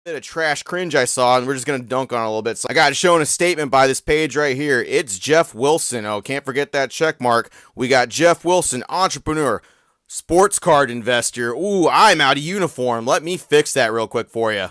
Bit of trash cringe I saw, and we're just gonna dunk on it a little bit. So I got shown a statement by this page right here. It's Jeff Wilson. Oh, can't forget that check mark. We got Jeff Wilson, entrepreneur, sports card investor. Ooh, I'm out of uniform. Let me fix that real quick for you.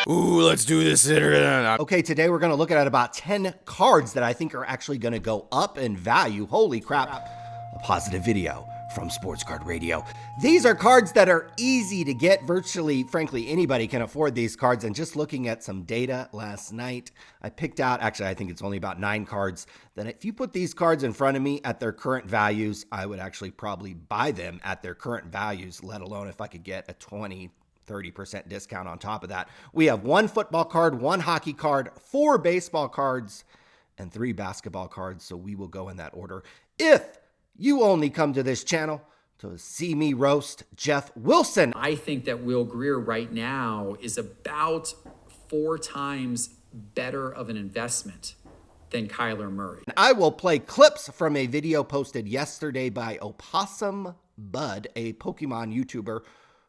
Ooh, let's do this. Okay, today we're going to look at about 10 cards that I think are actually going to go up in value. Holy crap. A positive video from Sports Card Radio. These are cards that are easy to get. Virtually, frankly, anybody can afford these cards. And just looking at some data last night, I picked out, actually, I think it's only about 9 cards, that if you put these cards in front of me at their current values, I would actually probably buy them at their current values, let alone if I could get a 30% discount on top of that. We have 1 football card, 1 hockey card, 4 baseball cards, and 3 basketball cards. So we will go in that order. If you only come to this channel to see me roast Jeff Wilson, I think that Will Greer right now is about 4 times better of an investment than Kyler Murray. I will play clips from a video posted yesterday by Opossum Bud, a Pokemon YouTuber,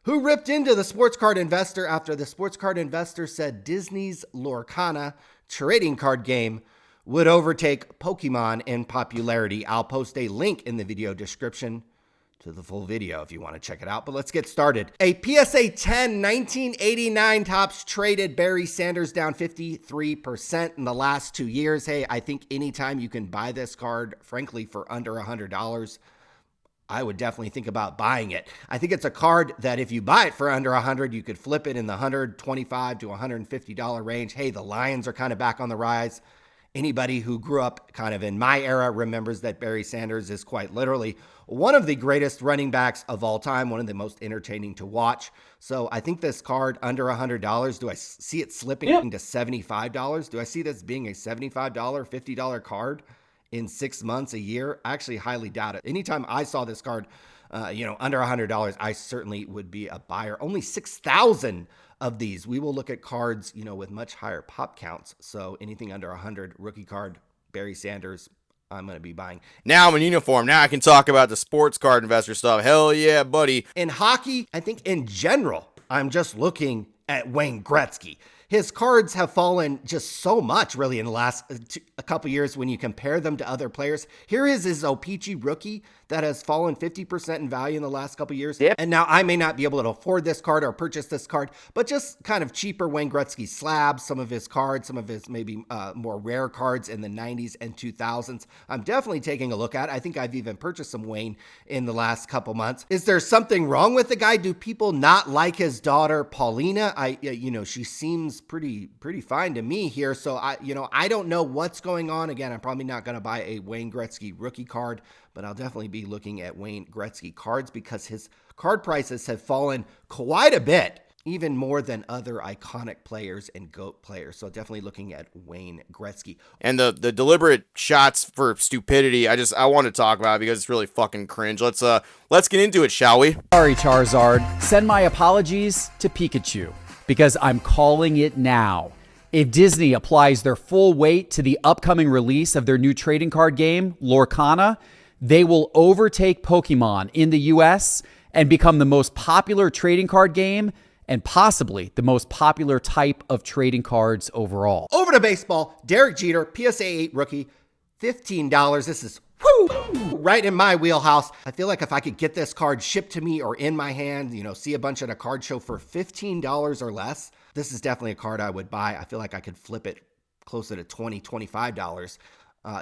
who ripped into the Sports Card Investor after the Sports Card Investor said Disney's Lorcana trading card game would overtake Pokemon in popularity. I'll post a link in the video description to the full video if you want to check it out, but let's get started. A PSA 10 1989 Topps traded Barry Sanders down 53% in the last 2 years. Hey, I think anytime you can buy this card, frankly, for under $100, I would definitely think about buying it. I think it's a card that if you buy it for under $100, you could flip it in the $125 to $150 range. Hey, the Lions are kind of back on the rise. Anybody who grew up kind of in my era remembers that Barry Sanders is quite literally one of the greatest running backs of all time, one of the most entertaining to watch. So I think this card under $100, do I see it slipping to $75? Do I see this being a $75, $50 card in 6 months, a year? I actually highly doubt it. Anytime I saw this card, under $100, I certainly would be a buyer. Only 6,000 of these. We will look at cards, with much higher pop counts. So anything under 100, rookie card, Barry Sanders, I'm going to be buying. Now I'm in uniform. Now I can talk about the sports card investor stuff. Hell yeah, buddy. In hockey, I think in general, I'm just looking at Wayne Gretzky. His cards have fallen just so much, really, in the last a couple years when you compare them to other players. Here is his O-Pee-Chee rookie that has fallen 50% in value in the last couple years. Yep. And now I may not be able to afford this card or purchase this card, but just kind of cheaper Wayne Gretzky slabs, some of his cards, some of his maybe more rare cards in the 90s and 2000s. I'm definitely taking a look at. I think I've even purchased some Wayne in the last couple months. Is there something wrong with the guy? Do people not like his daughter, Paulina? She seems pretty fine to me here. So I don't know what's going on. Again, I'm probably not going to buy a Wayne Gretzky rookie card, but I'll definitely be looking at Wayne Gretzky cards because his card prices have fallen quite a bit, even more than other iconic players and GOAT players. So definitely looking at Wayne Gretzky. And the deliberate shots for stupidity, I want to talk about it because it's really fucking cringe. Let's get into it, shall we? Sorry, Charizard. Send my apologies to Pikachu because I'm calling it now. If Disney applies their full weight to the upcoming release of their new trading card game, Lorcana, they will overtake Pokemon in the US and become the most popular trading card game and possibly the most popular type of trading cards overall. Over to baseball, Derek Jeter, PSA 8 rookie, $15. This is right in my wheelhouse. I feel like if I could get this card shipped to me or in my hand, see a bunch at a card show for $15 or less, this is definitely a card I would buy. I feel like I could flip it closer to $20, $25.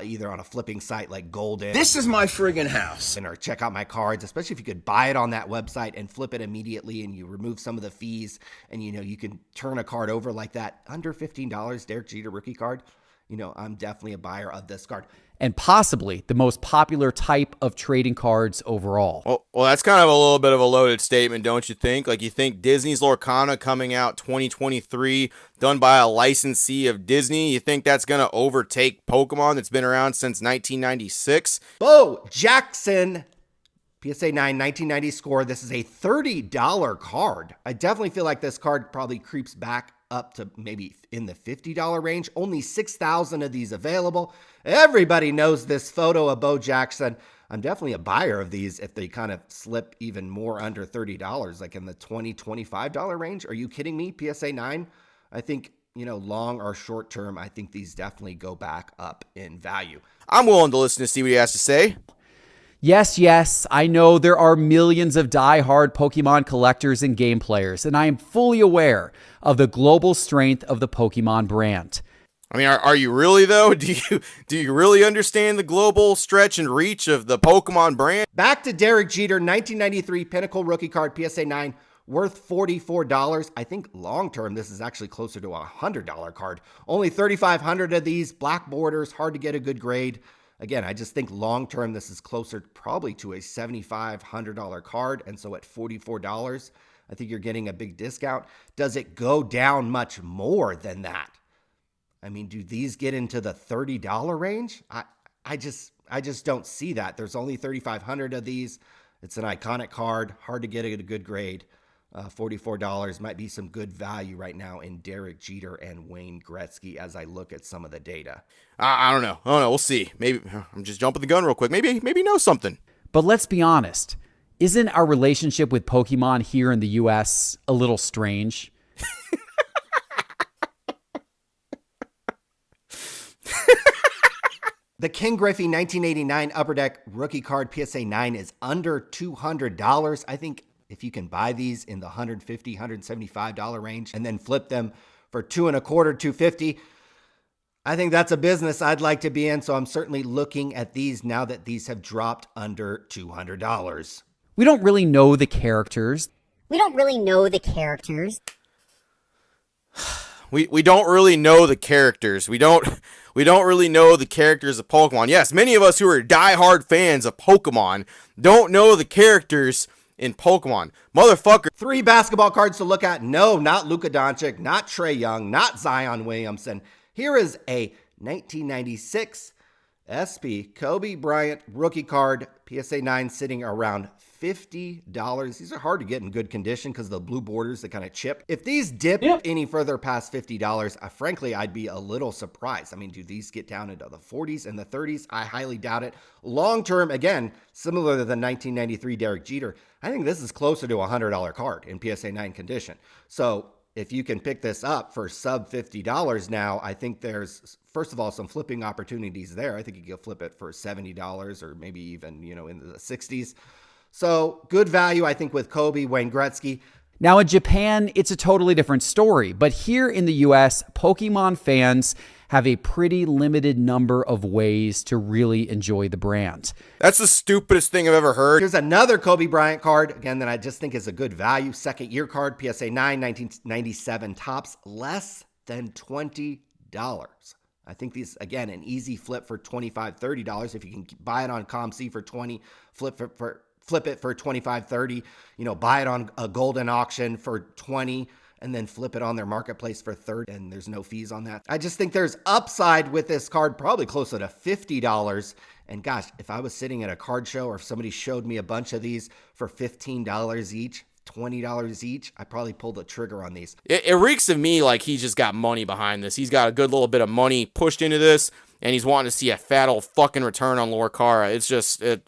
Either on a flipping site like Golden. This is my friggin' house. Or check out my cards, especially if you could buy it on that website and flip it immediately and you remove some of the fees and, you can turn a card over like that. Under $15, Derek Jeter rookie card. I'm definitely a buyer of this card. And possibly the most popular type of trading cards overall. Well, that's kind of a little bit of a loaded statement, don't you think? Like, you think Disney's Lorcana coming out 2023, done by a licensee of Disney, you think that's going to overtake Pokemon that's been around since 1996? Bo Jackson, PSA 9, 1990 score. This is a $30 card. I definitely feel like this card probably creeps back up to maybe in the $50 range. Only 6,000 of these available. Everybody knows this photo of Bo Jackson I'm definitely a buyer of these if they kind of slip even more under $30, like in the $20, $25 range. Are you kidding me? PSA 9, I think, long or short term, I think these definitely go back up in value. I'm willing to listen to see what he has to say. Yes, I know there are millions of die-hard Pokemon collectors and game players, and I am fully aware of the global strength of the Pokemon brand. I mean, are you really, though? Do you really understand the global stretch and reach of the Pokemon brand? Back to Derek Jeter, 1993 Pinnacle Rookie Card, PSA 9, worth $44. I think long-term, this is actually closer to a $100 card. Only 3,500 of these, black borders, hard to get a good grade. Again, I just think long-term, this is closer probably to a $7,500 card. And so at $44, I think you're getting a big discount. Does it go down much more than that? I mean, do these get into the $30 range? I just don't see that. There's only 3,500 of these. It's an iconic card, hard to get at a good grade. $44 might be some good value right now in Derek Jeter and Wayne Gretzky as I look at some of the data. I don't know. We'll see. Maybe I'm just jumping the gun real quick. Maybe know something. But let's be honest. Isn't our relationship with Pokemon here in the U.S. a little strange? The King Griffey 1989 Upper Deck Rookie Card PSA 9 is under $200. I think if you can buy these in the $150, $175 range and then flip them for $225, $250, I think that's a business I'd like to be in. So I'm certainly looking at these now that these have dropped under $200. We don't really know the characters. We don't really know the characters. We don't really know the characters. We don't really know the characters of Pokemon. Yes, many of us who are diehard fans of Pokemon don't know the characters in Pokemon. Motherfucker. 3 basketball cards to look at. No, not Luka Doncic, not Trae Young, not Zion Williamson. Here is a 1996 SP Kobe Bryant rookie card, PSA 9, sitting around $50. These are hard to get in good condition because the blue borders that kind of chip. If these dip any further past $50, frankly, I'd be a little surprised. I mean, do these get down into the 40s and the 30s? I highly doubt it. Long term, again, similar to the 1993 Derek Jeter, I think this is closer to a $100 card in PSA 9 condition. So if you can pick this up for sub $50 now, I think there's, first of all, some flipping opportunities there. I think you can flip it for $70 or maybe even, into the 60s. So good value, I think, with Kobe, Wayne Gretzky. Now in Japan, it's a totally different story. But here in the US, Pokemon fans have a pretty limited number of ways to really enjoy the brand. That's the stupidest thing I've ever heard. Here's another Kobe Bryant card, again, that I just think is a good value. Second year card, PSA 9, 1997 tops, less than $20. I think these, again, an easy flip for $25, $30. If you can buy it on ComC for $20, flip it for $25, $30, buy it on a golden auction for $20, and then flip it on their marketplace for $30, and there's no fees on that. I just think there's upside with this card, probably closer to $50. And gosh, if I was sitting at a card show or if somebody showed me a bunch of these for $15 each, $20 each, I probably pulled the trigger on these. It reeks of me like he's just got money behind this. He's got a good little bit of money pushed into this, and he's wanting to see a fat old fucking return on Lorcara. It's just, I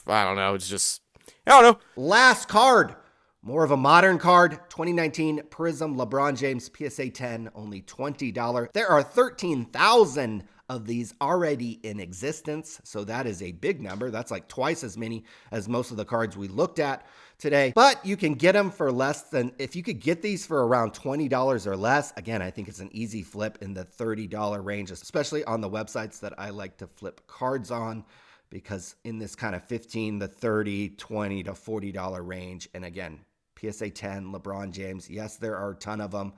don't know. It's just, I don't know. Last card, more of a modern card, 2019 Prism LeBron James PSA 10, only $20. There are 13,000 of these already in existence, so that is a big number. That's like twice as many as most of the cards we looked at today. But you can get them for less than, if you could get these for around $20 or less, again, I think it's an easy flip in the $30 range, especially on the websites that I like to flip cards on, because in this kind of $15 to $30, $20 to $40 range, and again, PSA 10, LeBron James, yes, there are a ton of them,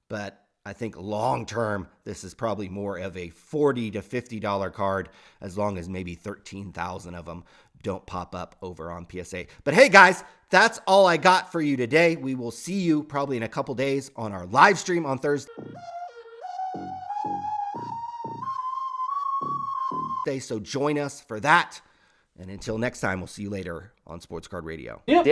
but I think long-term, this is probably more of a $40 to $50 card, as long as maybe 13,000 of them don't pop up over on PSA. But hey, guys, that's all I got for you today. We will see you probably in a couple days on our live stream on Thursday. So join us for that. And until next time, we'll see you later on Sports Card Radio. Yep.